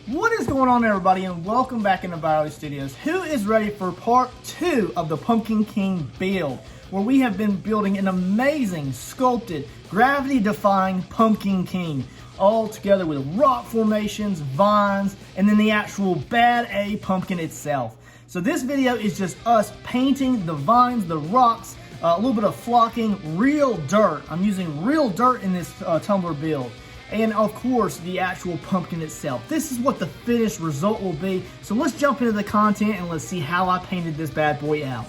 What is going on, everybody, and welcome back into Valley Studios. Who is ready for part 2 of the Pumpkin King build, where we have been building an amazing sculpted, gravity-defying Pumpkin King, all together with rock formations, vines, and then the actual bad A pumpkin itself. So this video is just us painting the vines, the rocks, a little bit of flocking, real dirt. I'm using real dirt in this Tumbler build. And of course, the actual pumpkin itself. This is what the finished result will be. So let's jump into the content and let's see how I painted this bad boy out.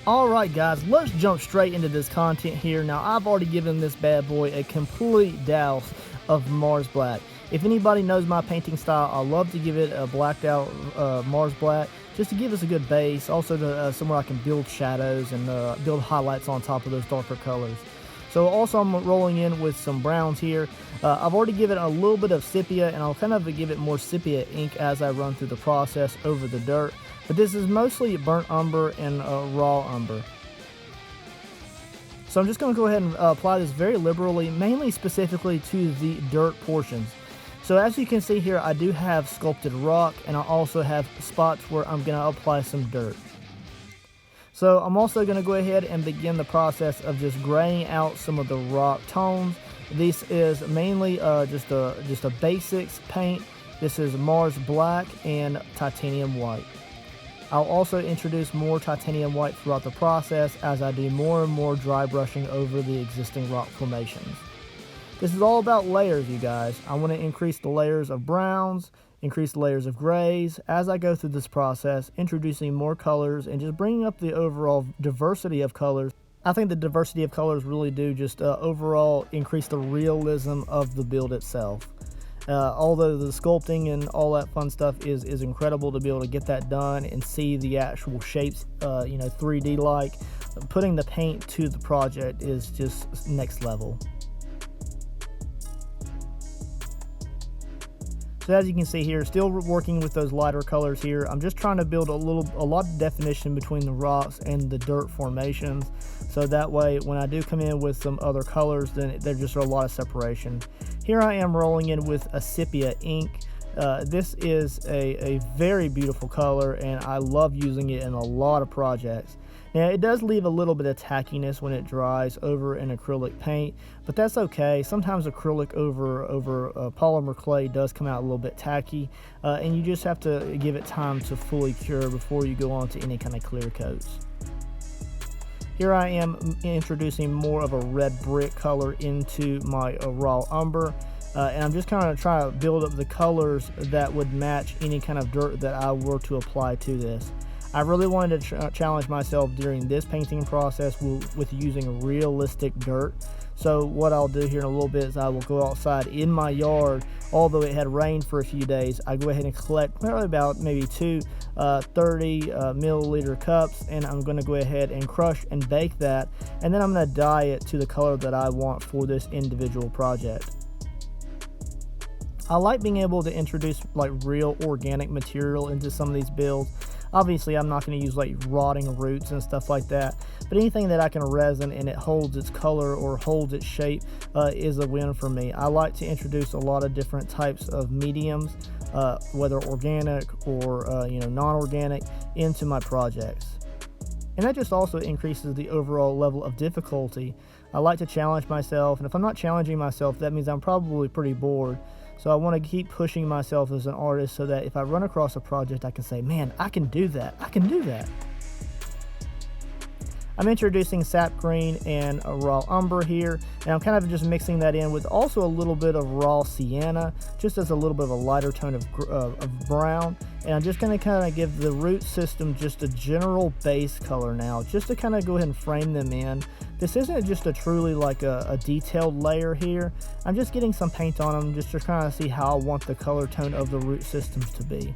Alright guys, let's jump straight into this content here. Now I've already given this bad boy a complete douse of Mars Black. If anybody knows my painting style, I love to give it a blacked out Mars Black, just to give us a good base, also to somewhere I can build shadows and build highlights on top of those darker colors. So also I'm rolling in with some browns here. I've already given it a little bit of sepia, and I'll kind of give it more sepia ink as I run through the process over the dirt. But this is mostly burnt umber and raw umber. So I'm just going to go ahead and apply this very liberally, mainly specifically to the dirt portions. So as you can see here, I do have sculpted rock, and I also have spots where I'm going to apply some dirt. So I'm also going to go ahead and begin the process of just graying out some of the rock tones. This is mainly just a basics paint. This is Mars Black and Titanium White. I'll also introduce more Titanium White throughout the process as I do more and more dry brushing over the existing rock formations. This is all about layers, you guys. I want to increase the layers of browns, increase the layers of grays as I go through this process, introducing more colors and just bringing up the overall diversity of colors. I think the diversity of colors really do just overall increase the realism of the build itself. Although the sculpting and all that fun stuff is incredible to be able to get that done and see the actual shapes, 3D like, putting the paint to the project is just next level. So as you can see here, still working with those lighter colors here. I'm just trying to build a lot of definition between the rocks and the dirt formations. So that way, when I do come in with some other colors, then there's just a lot of separation. Here I am rolling in with a sepia ink. This is a very beautiful color, and I love using it in a lot of projects. Now it does leave a little bit of tackiness when it dries over an acrylic paint, but that's okay. Sometimes acrylic over polymer clay does come out a little bit tacky, and you just have to give it time to fully cure before you go on to any kind of clear coats. Here I am introducing more of a red brick color into my raw umber. And I'm just kind of trying to build up the colors that would match any kind of dirt that I were to apply to this. I really wanted to challenge myself during this painting process with using realistic dirt. So what I'll do here in a little bit is I will go outside in my yard. Although it had rained for a few days, I go ahead and collect probably about maybe two 30 milliliter cups, and I'm going to go ahead and crush and bake that, and then I'm going to dye it to the color that I want for this individual project. I like being able to introduce like real organic material into some of these builds. Obviously, I'm not going to use like rotting roots and stuff like that, but anything that I can resin and it holds its color or holds its shape is a win for me. I like to introduce a lot of different types of mediums, whether organic or non-organic, into my projects. And that just also increases the overall level of difficulty. I like to challenge myself, and if I'm not challenging myself, that means I'm probably pretty bored. So I want to keep pushing myself as an artist so that if I run across a project, I can say, man, I can do that. I can do that. I'm introducing sap green and a raw umber here, and I'm kind of just mixing that in with also a little bit of raw sienna, just as a little bit of a lighter tone of brown. And I'm just going to kind of give the root system just a general base color now, just to kind of go ahead and frame them in. This isn't just a truly like a detailed layer here. I'm just getting some paint on them just to kind of see how I want the color tone of the root systems to be.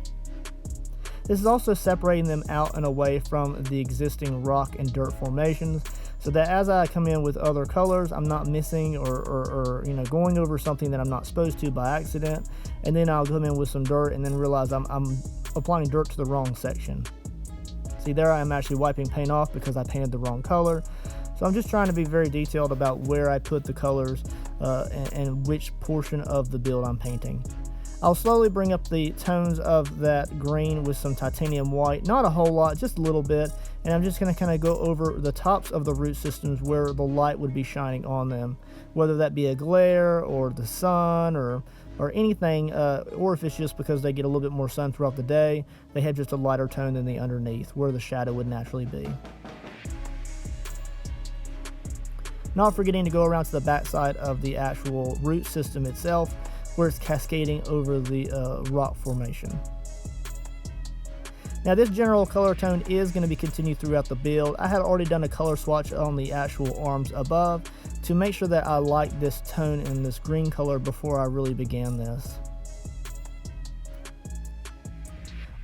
This is also separating them out and away from the existing rock and dirt formations, so that as I come in with other colors, I'm not missing or going over something that I'm not supposed to by accident. And then I'll come in with some dirt and then realize I'm applying dirt to the wrong section. See, there I am actually wiping paint off because I painted the wrong color. So I'm just trying to be very detailed about where I put the colors and which portion of the build I'm painting. I'll slowly bring up the tones of that green with some titanium white, not a whole lot, just a little bit, and I'm just going to kind of go over the tops of the root systems where the light would be shining on them, whether that be a glare or the sun or anything, or if it's just because they get a little bit more sun throughout the day, they have just a lighter tone than the underneath where the shadow would naturally be. Not forgetting to go around to the back side of the actual root system itself, where it's cascading over the rock formation. Now this general color tone is going to be continued throughout the build. I had already done a color swatch on the actual arms above to make sure that I liked this tone and this green color before I really began this.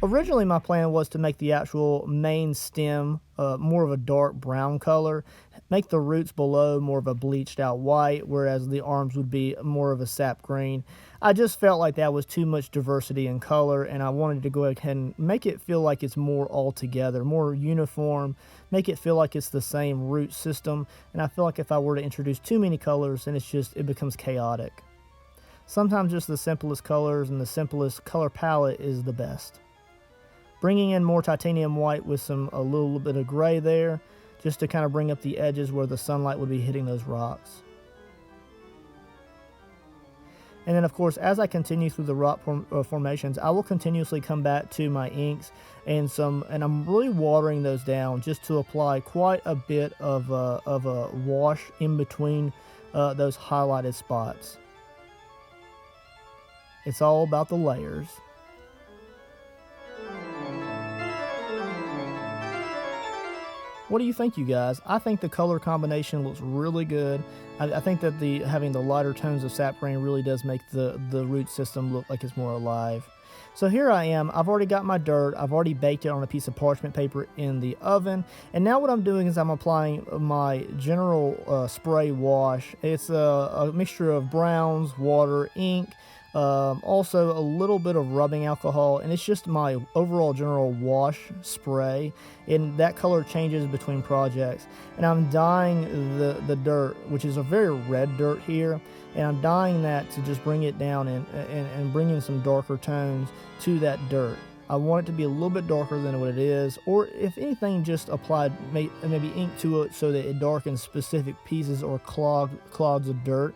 Originally my plan was to make the actual main stem more of a dark brown color, make the roots below more of a bleached out white, whereas the arms would be more of a sap green. I just felt like that was too much diversity in color, and I wanted to go ahead and make it feel like it's more all together, more uniform, make it feel like it's the same root system. And I feel like if I were to introduce too many colors, then it becomes chaotic. Sometimes just the simplest colors and the simplest color palette is the best. Bringing in more titanium white with a little bit of gray there, just to kind of bring up the edges where the sunlight would be hitting those rocks. And then of course, as I continue through the rock formations, I will continuously come back to my inks and I'm really watering those down just to apply quite a bit of a wash in between those highlighted spots. It's all about the layers. What do you think, you guys? I think the color combination looks really good. I think that having the lighter tones of sap green really does make the root system look like it's more alive. So here I am. I've already got my dirt. I've already baked it on a piece of parchment paper in the oven. And now what I'm doing is I'm applying my general spray wash. It's a mixture of browns, water, ink, also a little bit of rubbing alcohol, and it's just my overall general wash spray, and that color changes between projects. And I'm dyeing the dirt, which is a very red dirt here, and I'm dyeing that to just bring it down and bring in some darker tones to that dirt. I want it to be a little bit darker than what it is, or if anything, just applied maybe ink to it so that it darkens specific pieces or clods of dirt.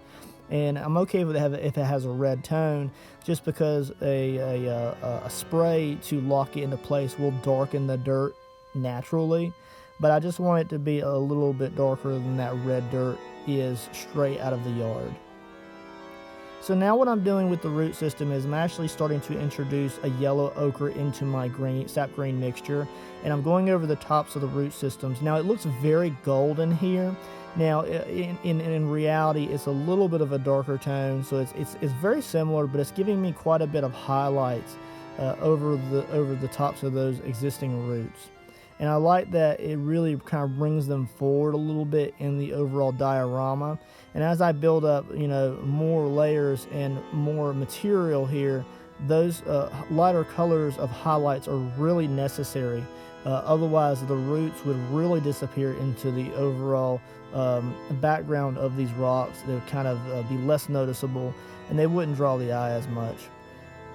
And I'm okay with it if it has a red tone, just because a spray to lock it into place will darken the dirt naturally. But I just want it to be a little bit darker than that red dirt is straight out of the yard. So now what I'm doing with the root system is I'm actually starting to introduce a yellow ochre into my sap green mixture, and I'm going over the tops of the root systems. Now it looks very golden here. Now in reality it's a little bit of a darker tone, so it's very similar, but it's giving me quite a bit of highlights over the tops of those existing roots. And I like that it really kind of brings them forward a little bit in the overall diorama. And as I build up, more layers and more material here, those lighter colors of highlights are really necessary. Otherwise, the roots would really disappear into the overall background of these rocks. They would kind of be less noticeable, and they wouldn't draw the eye as much.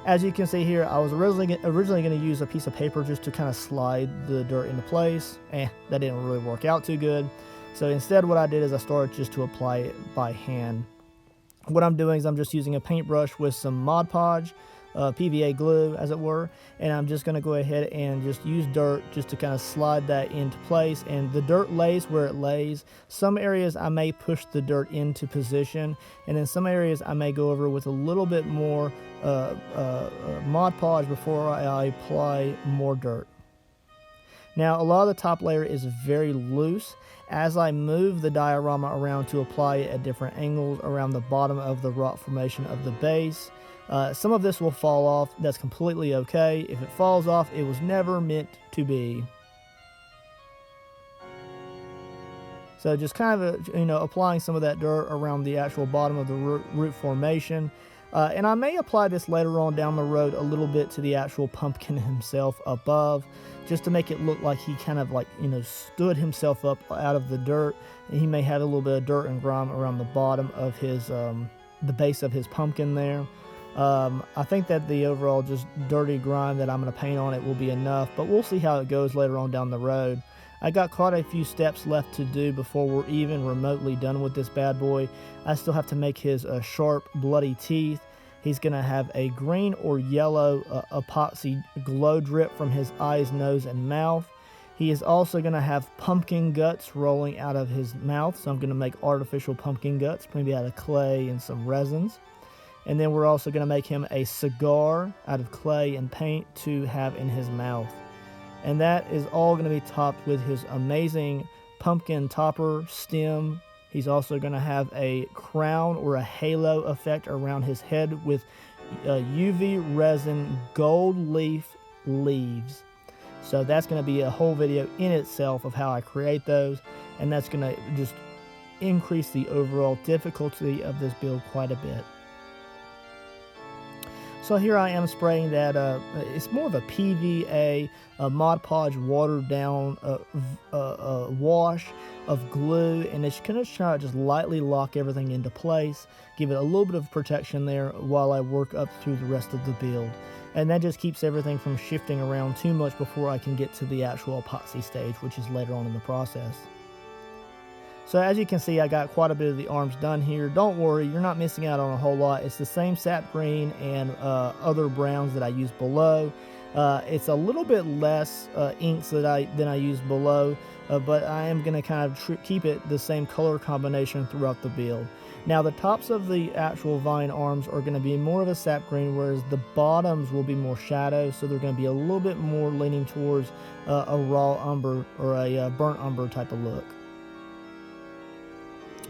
As you can see here, I was originally going to use a piece of paper just to kind of slide the dirt into place. That didn't really work out too good. So instead what I did is I started just to apply it by hand. What I'm doing is I'm just using a paintbrush with some Mod Podge, PVA glue as it were, and I'm just going to go ahead and just use dirt just to kind of slide that into place. And the dirt lays where it lays. Some areas I may push the dirt into position, and in some areas I may go over with a little bit more Mod Podge before I apply more dirt. Now a lot of the top layer is very loose. As I move the diorama around to apply it at different angles around the bottom of the rock formation of the base, some of this will fall off. That's completely okay. If it falls off, it was never meant to be. So just kind of applying some of that dirt around the actual bottom of the root formation. And I may apply this later on down the road a little bit to the actual pumpkin himself above, just to make it look like he kind of stood himself up out of the dirt, and he may have a little bit of dirt and grime around the bottom of his the base of his pumpkin there. I think that the overall just dirty grime that I'm going to paint on it will be enough, but we'll see how it goes later on down the road. I got quite a few steps left to do before we're even remotely done with this bad boy. I still have to make his sharp, bloody teeth. He's going to have a green or yellow epoxy glow drip from his eyes, nose, and mouth. He is also going to have pumpkin guts rolling out of his mouth, so I'm going to make artificial pumpkin guts, maybe out of clay and some resins. And then we're also going to make him a cigar out of clay and paint to have in his mouth. And that is all going to be topped with his amazing pumpkin topper stem. He's also going to have a crown or a halo effect around his head with UV resin gold leaf leaves. So that's going to be a whole video in itself of how I create those, and that's going to just increase the overall difficulty of this build quite a bit. So here I am spraying that, it's more of a PVA, Mod Podge watered down wash of glue, and it's going to try to just lightly lock everything into place, give it a little bit of protection there while I work up through the rest of the build. And that just keeps everything from shifting around too much before I can get to the actual epoxy stage, which is later on in the process. So as you can see, I got quite a bit of the arms done here. Don't worry, you're not missing out on a whole lot. It's the same sap green and other browns that I used below. It's a little bit less inks than I used below, but I am going to kind of keep it the same color combination throughout the build. Now the tops of the actual vine arms are going to be more of a sap green, whereas the bottoms will be more shadow, so they're going to be a little bit more leaning towards a raw umber or a burnt umber type of look.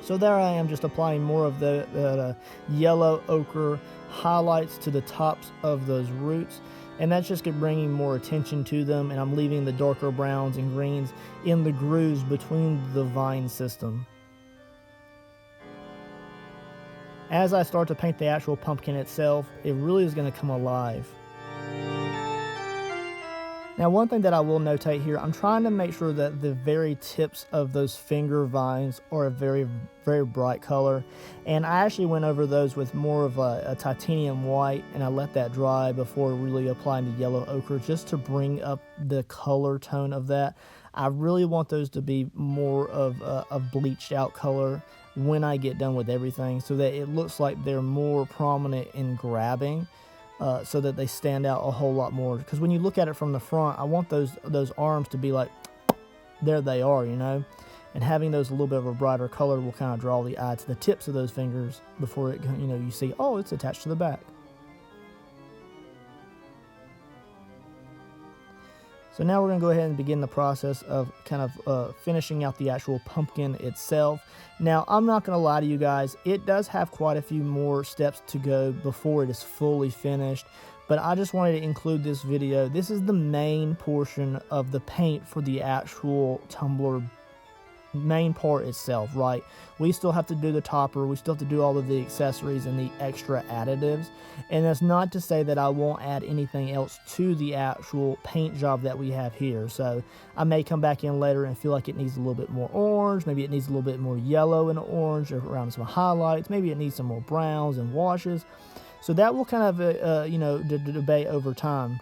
So there I am, just applying more of the yellow ochre highlights to the tops of those roots, and that's just bringing more attention to them, and I'm leaving the darker browns and greens in the grooves between the vine system. As I start to paint the actual pumpkin itself, it really is going to come alive. Now one thing that I will notate here, I'm trying to make sure that the very tips of those finger vines are a very, very bright color. And I actually went over those with more of a titanium white, and I let that dry before really applying the yellow ochre just to bring up the color tone of that. I really want those to be more of a bleached out color when I get done with everything, so that it looks like they're more prominent in grabbing. So that they stand out a whole lot more. Because when you look at it from the front, I want those arms to be like, there they are, you know. And having those a little bit of a brighter color will kind of draw the eye to the tips of those fingers before it, you know, you see, oh, it's attached to the back. So now we're going to go ahead and begin the process of kind of finishing out the actual pumpkin itself. Now, I'm not going to lie to you guys, it does have quite a few more steps to go before it is fully finished, but I just wanted to include this video. This is the main portion of the paint for the actual Tumbler main part itself, right? We still have to do the topper, we still have to do all of the accessories and the extra additives, and that's not to say that I won't add anything else to the actual paint job that we have here. So I may come back in later and feel like it needs a little bit more orange, maybe it needs a little bit more yellow and orange around some highlights, maybe it needs some more browns and washes. So that will kind of you know, debate over time.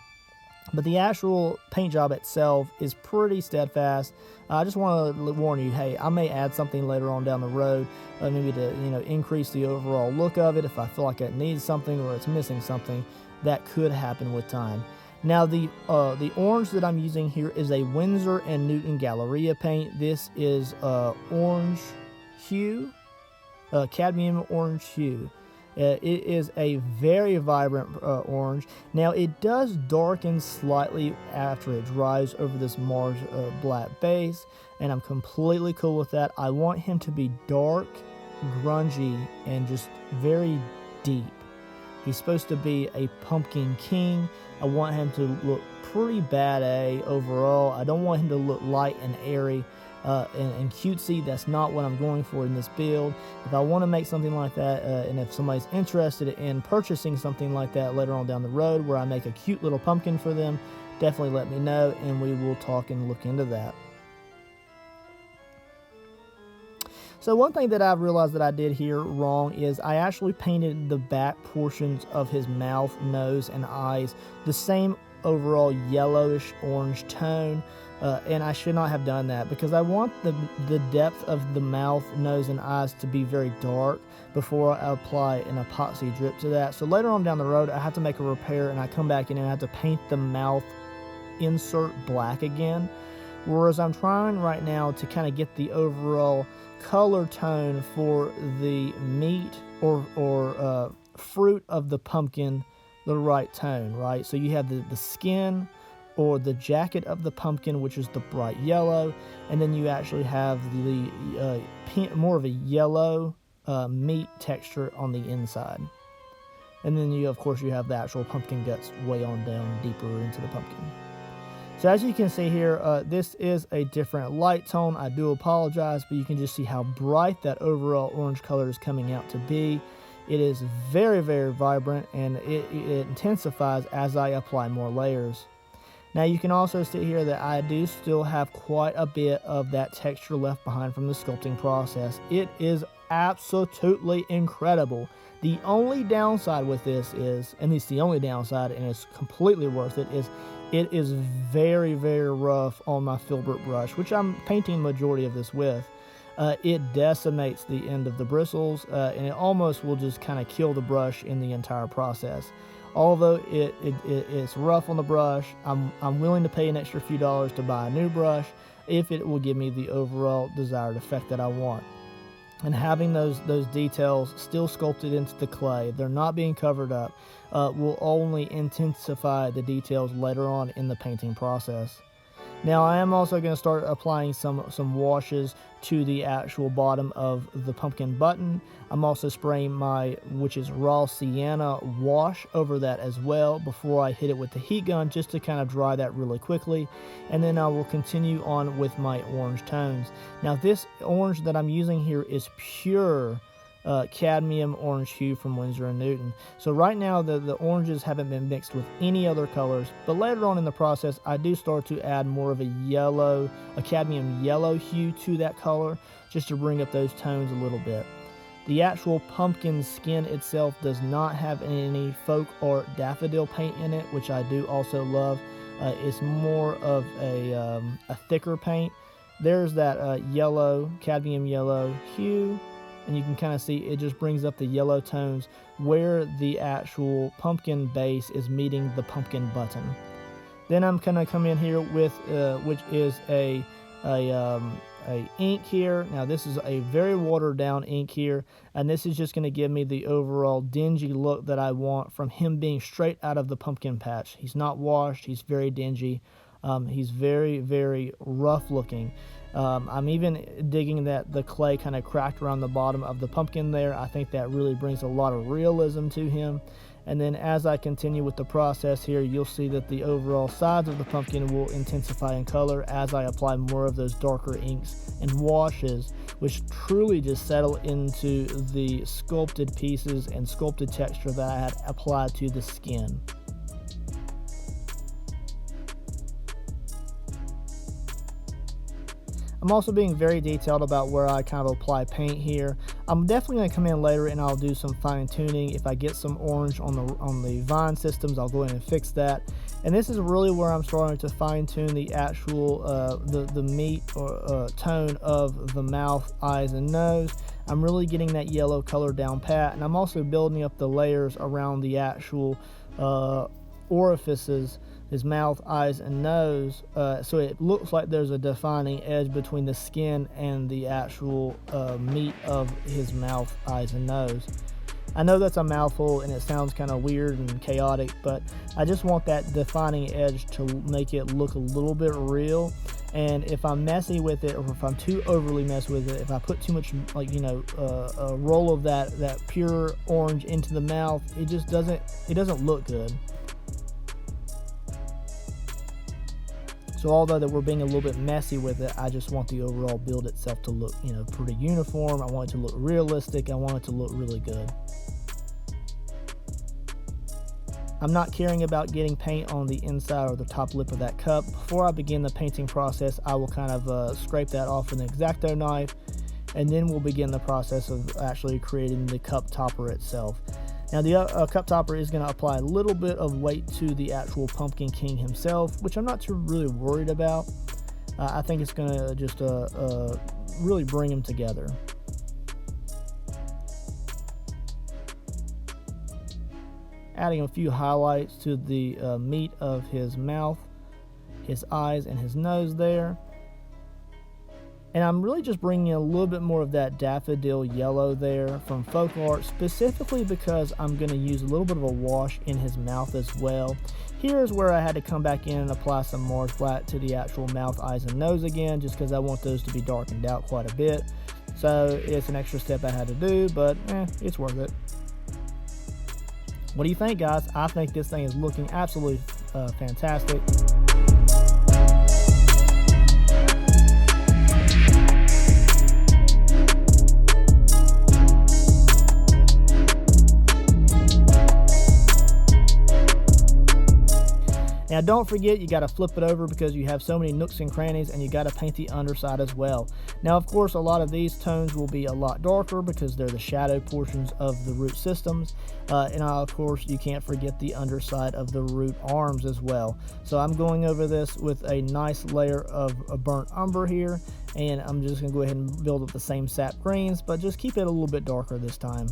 But the actual paint job itself is pretty steadfast. I just want to warn you, hey, I may add something later on down the road, maybe to, you know, increase the overall look of it if I feel like it needs something or it's missing something. That could happen with time. Now the orange that I'm using here is a Winsor & Newton Galleria paint. This is orange hue, cadmium orange hue. It is a very vibrant orange. Now it does darken slightly after it dries over this Mars black base, and I'm completely cool with that. I want him to be dark, grungy, and just very deep. He's supposed to be a pumpkin king. I want him to look pretty bad overall. I don't want him to look light and airy and cutesy. That's not what I'm going for in this build. If I want to make something like that, and if somebody's interested in purchasing something like that later on down the road where I make a cute little pumpkin for them, definitely let me know and we will talk and look into that. So one thing that I've realized that I did here wrong is I actually painted the back portions of his mouth, nose, and eyes the same overall yellowish orange tone, and I should not have done that because I want the depth of the mouth, nose, and eyes to be very dark before I apply an epoxy drip to that. So later on down the road, I have to make a repair and I come back in and I have to paint the mouth insert black again. Whereas I'm trying right now to kind of get the overall color tone for the meat or fruit of the pumpkin the right tone, right? So you have the skin or the jacket of the pumpkin, which is the bright yellow, and then you actually have the more of a yellow meat texture on the inside. And then you, of course, you have the actual pumpkin guts way on down deeper into the pumpkin. So as you can see here, this is a different light tone. I do apologize, but you can just see how bright that overall orange color is coming out to be. It is very, very vibrant, and it intensifies as I apply more layers. Now you can also see here that I do still have quite a bit of that texture left behind from the sculpting process. It is absolutely incredible. The only downside with this is, and it's the only downside, and it's completely worth it, is it is very, very rough on my filbert brush, which I'm painting majority of this with. It decimates the end of the bristles, and it almost will just kind of kill the brush in the entire process. Although it's rough on the brush, I'm willing to pay an extra few dollars to buy a new brush if it will give me the overall desired effect that I want. And having those details still sculpted into the clay, they're not being covered up, will only intensify the details later on in the painting process. Now I am also going to start applying some washes to the actual bottom of the pumpkin button. I'm also spraying my, which is raw sienna wash over that as well before I hit it with the heat gun, just to kind of dry that really quickly. And then I will continue on with my orange tones. Now this orange that I'm using here is pure cadmium orange hue from Winsor & Newton. So right now the oranges haven't been mixed with any other colors, but later on in the process I do start to add more of a cadmium yellow hue to that color, just to bring up those tones a little bit. The actual pumpkin skin itself does not have any folk art daffodil paint in it, which I do also love. It's more of a thicker paint. There's that yellow, cadmium yellow hue, and you can kind of see it just brings up the yellow tones where the actual pumpkin base is meeting the pumpkin button. Then I'm going to come in here with which is a ink here. Now this is a very watered down ink here, and this is just going to give me the overall dingy look that I want from him being straight out of the pumpkin patch. He's not washed, he's very dingy, he's very, very rough looking. I'm even digging that the clay kind of cracked around the bottom of the pumpkin there. I think that really brings a lot of realism to him. And then as I continue with the process here, you'll see that the overall sides of the pumpkin will intensify in color as I apply more of those darker inks and washes, which truly just settle into the sculpted pieces and sculpted texture that I had applied to the skin. I'm also being very detailed about where I kind of apply paint here. I'm definitely going to come in later and I'll do some fine tuning. If I get some orange on the vine systems, I'll go in and fix that. And this is really where I'm starting to fine tune the actual the meat or tone of the mouth, eyes, and nose. I'm really getting that yellow color down pat, and I'm also building up the layers around the actual orifices, his mouth, eyes, and nose, so it looks like there's a defining edge between the skin and the actual meat of his mouth, eyes, and nose. I know that's a mouthful and it sounds kind of weird and chaotic, but I just want that defining edge to make it look a little bit real. And if I'm messy with it, or if I'm too overly messy with it, if I put too much, like, you know, a roll of that pure orange into the mouth, it just doesn't look good. So although that we're being a little bit messy with it, I just want the overall build itself to look, you know, pretty uniform. I want it to look realistic. I want it to look really good. I'm not caring about getting paint on the inside or the top lip of that cup. Before I begin the painting process, I will kind of scrape that off with an X-Acto knife and then we'll begin the process of actually creating the cup topper itself. Now the cup topper is going to apply a little bit of weight to the actual Pumpkin King himself, which I'm not too really worried about. I think it's going to just really bring him together. Adding a few highlights to the meat of his mouth, his eyes, and his nose there. And I'm really just bringing a little bit more of that daffodil yellow there from folk art, specifically because I'm going to use a little bit of a wash in his mouth as well. Here's where I had to come back in and apply some Mars Black to the actual mouth, eyes, and nose again, just because I want those to be darkened out quite a bit. So it's an extra step I had to do, but it's worth it. What do you think, guys? I think this thing is looking absolutely fantastic. Now don't forget, you got to flip it over because you have so many nooks and crannies, and you got to paint the underside as well. Now of course a lot of these tones will be a lot darker because they're the shadow portions of the root systems, and of course you can't forget the underside of the root arms as well. So I'm going over this with a nice layer of a burnt umber here, and I'm just going to go ahead and build up the same sap greens, but just keep it a little bit darker this time.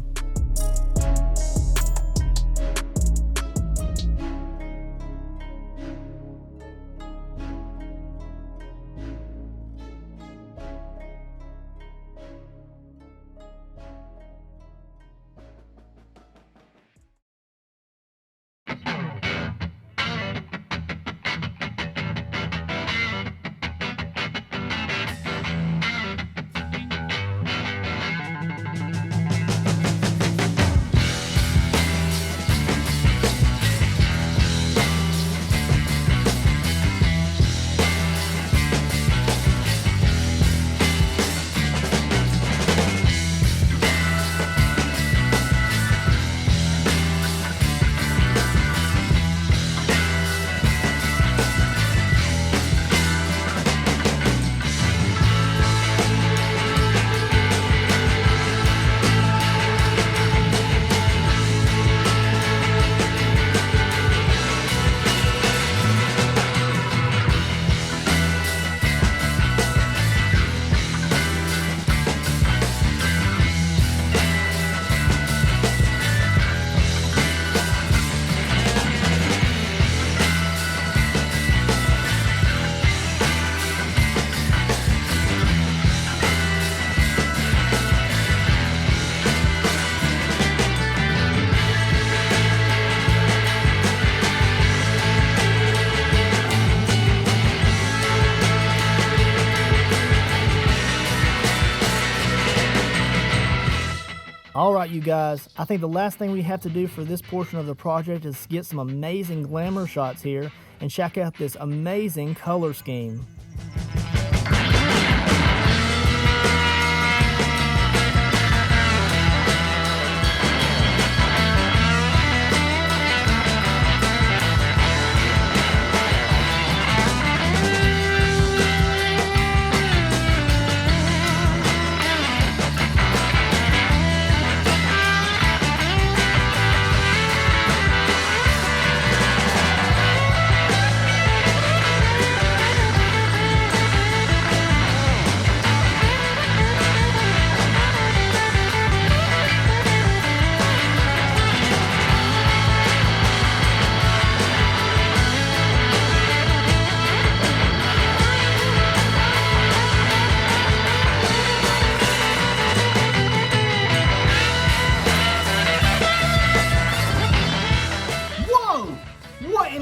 Alright you guys, I think the last thing we have to do for this portion of the project is get some amazing glamour shots here and check out this amazing color scheme.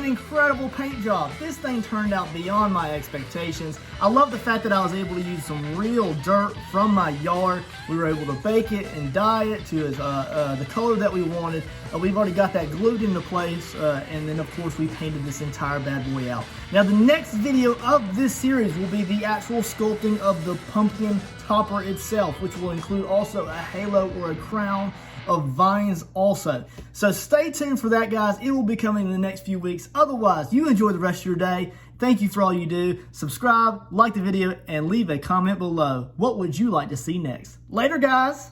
Incredible paint job. This thing turned out beyond my expectations. I love the fact that I was able to use some real dirt from my yard. We were able to bake it and dye it to the color that we wanted. We've already got that glued into place, and then of course we painted this entire bad boy out. Now the next video of this series will be the actual sculpting of the pumpkin topper itself, which will include also a halo or a crown of vines also. So stay tuned for that, guys. It will be coming in the next few weeks. Otherwise, you enjoy the rest of your day, Thank you for all you do. Subscribe, like the video, and leave a comment below. What would you like to see next? Later, guys.